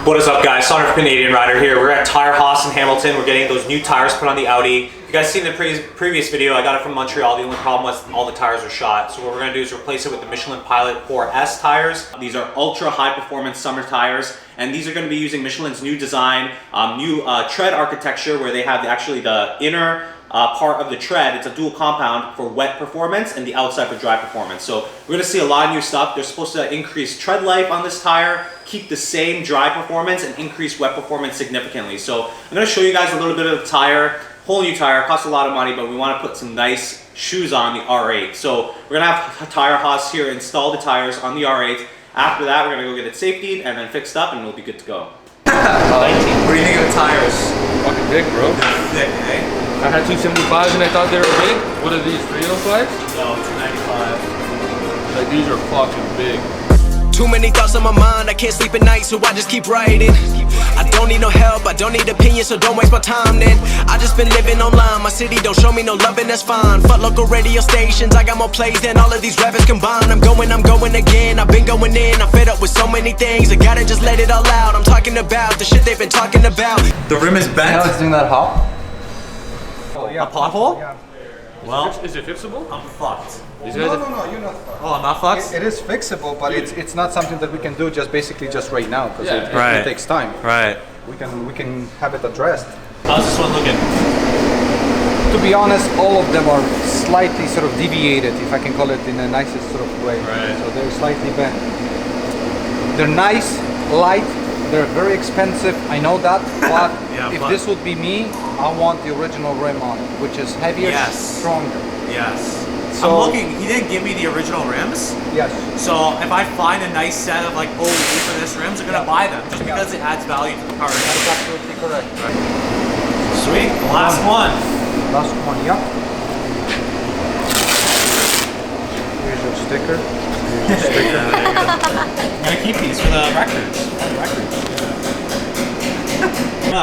What is up, guys? Son of Canadian Rider here. We're at Tire Haas in Hamilton. We're getting those new tires put on the Audi. You guys seen the previous video, I got it from Montreal. The only problem was all the tires are shot. So what we're gonna do is replace it with the Michelin Pilot 4S tires. These are ultra high performance summer tires. And these are gonna be using Michelin's new design, new tread architecture where they have actually the inner part of the tread. It's a dual compound for wet performance and the outside for dry performance. So we're gonna see a lot of new stuff. They're supposed to increase tread life on this tire, keep the same dry performance, and increase wet performance significantly. So I'm gonna show you guys a little bit of the tire. Whole new tire, costs a lot of money, but we wanna put some nice shoes on the R8. So we're gonna have Tire Haas here install the tires on the R8. After that, we're gonna go get it safetied and then fixed up and we'll be good to go. What do you think of the tires? Fucking big, bro. Thick, eh? I had 275s and I thought they were big. What are these, 305s? No, 295. Like, these are fucking big. Too many thoughts on my mind, I can't sleep at night, so I just keep writing. I don't need no help, I don't need opinions, so don't waste my time then. I just been living online, my city don't show me no love and that's fine. Fuck local radio stations, I got more plays than all of these rappers combined. I'm going again, I've been going in, I'm fed up with so many things. I gotta just let it all out, I'm talking about the shit they've been talking about. The rim is bent. Now it's doing that hop. A pothole? Yeah. Well, Is it fixable? I'm fucked. These guys No, you're not fucked. Oh, I'm not fucked? It is fixable, but it's not something that we can do just right now because Yeah. it takes time. Right. We can have it addressed. How's this one looking? To be honest, all of them are slightly sort of deviated, if I can call it in the nicest sort of way. Right. So they're slightly bent. They're nice, light. They're very expensive. I know that, but Yeah, if but- this would be me, I want the original rim on it, which is heavier, Yes. stronger. Yes. So- I'm looking, he didn't give me the original rims. Yes. So if I find a nice set of like OE for this rims, I'm gonna buy them just because it adds value to the car. That's absolutely correct. Sweet, the last one. Last one, yeah. Here's your sticker. Here's your sticker. I'm gonna keep these for the records.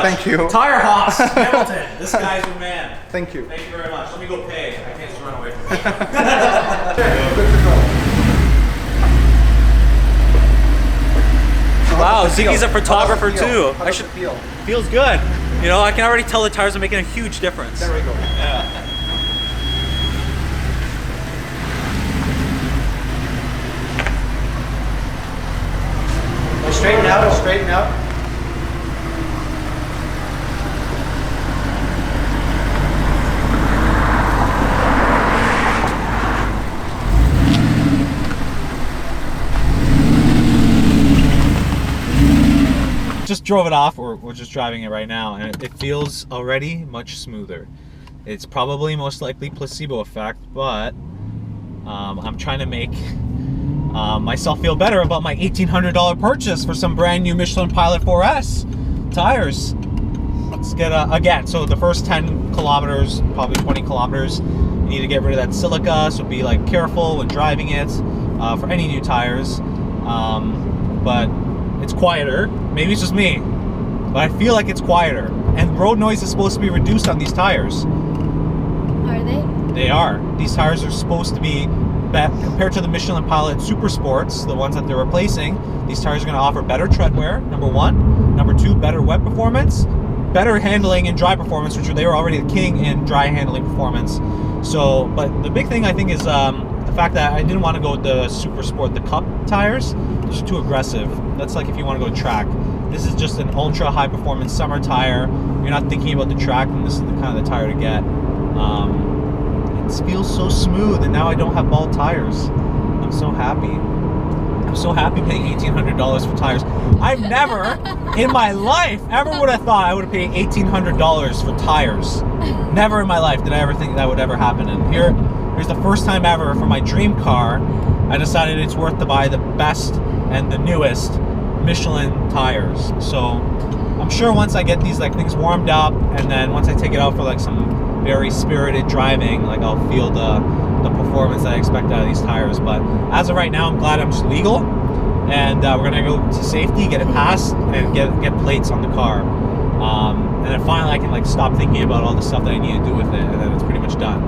Thank you. Tire Haas, Hamilton. This guy's your man. Thank you. Thank you very much. Let me go pay. I can't just run away from it. Wow, Ziggy's a photographer too. How does it feel? Feels good. You know, I can already tell the tires are making a huge difference. There we go. Yeah. Straighten out, straighten out. Just drove it off, or we're just driving it right now, and it feels already much smoother. It's probably most likely placebo effect, but I'm trying to make myself feel better about my $1,800 purchase for some brand new Michelin Pilot 4S tires. Let's get again, so the first 10 kilometers, probably 20 kilometers, you need to get rid of that silica, so be like careful when driving it for any new tires. But it's quieter. Maybe it's just me, but I feel like it's quieter. And road noise is supposed to be reduced on these tires. Are they? They are. These tires are supposed to be, compared to the Michelin Pilot Super Sports, the ones that they're replacing, these tires are going to offer better tread wear, number one. Number two, better wet performance, better handling and dry performance, which they were already the king in dry handling performance. So, but the big thing I think is the fact that I didn't want to go with the Super Sport, the Cup tires. Those are too aggressive. That's like if you want to go track. This is just an ultra high performance summer tire. You're not thinking about the track, and this is the kind of the tire to get. It feels so smooth, and now I don't have bald tires. I'm so happy. I'm so happy paying $1,800 for tires. I've never in my life ever would have thought I would have paid $1,800 for tires. Never in my life did I ever think that would ever happen. And here's the first time ever for my dream car, I decided it's worth to buy the best and the newest Michelin tires. So I'm sure once I get these like things warmed up, and then once I take it out for like some very spirited driving, like I'll feel the performance that I expect out of these tires. But as of right now, I'm glad I'm just legal, and we're gonna go to safety, get it passed, and get plates on the car. And then finally I can like stop thinking about all the stuff that I need to do with it, and then it's pretty much done.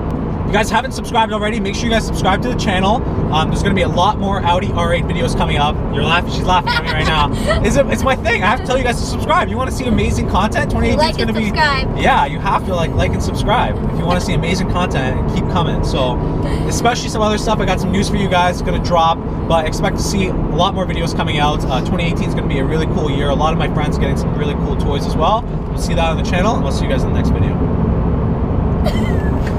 If you guys haven't subscribed already, make sure you guys subscribe to the channel. There's going to be a lot more Audi R8 videos coming up. You're laughing. She's laughing at me right now. It's my thing. I have to tell you guys to subscribe. You want to see amazing content? 2018 Like is going to and be. subscribe. Yeah, you have to like and subscribe if you want to see amazing content and keep coming. So, especially some other stuff. I got some news for you guys. It's going to drop, but expect to see a lot more videos coming out. 2018 is going to be a really cool year. A lot of my friends getting some really cool toys as well. We'll see that on the channel, and we'll see you guys in the next video.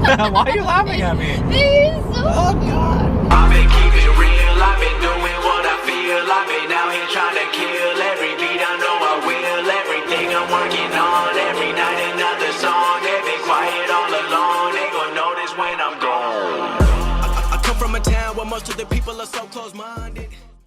Why are you laughing at me? You're so Oh God. I've been keeping it real, I've been doing what I feel. I've been out here trying to kill every beat, I know I will. Everything I'm working on, every night another song. They've been quiet all along, they gon' notice when I'm gone. I come from a town where most of the people are so close-minded.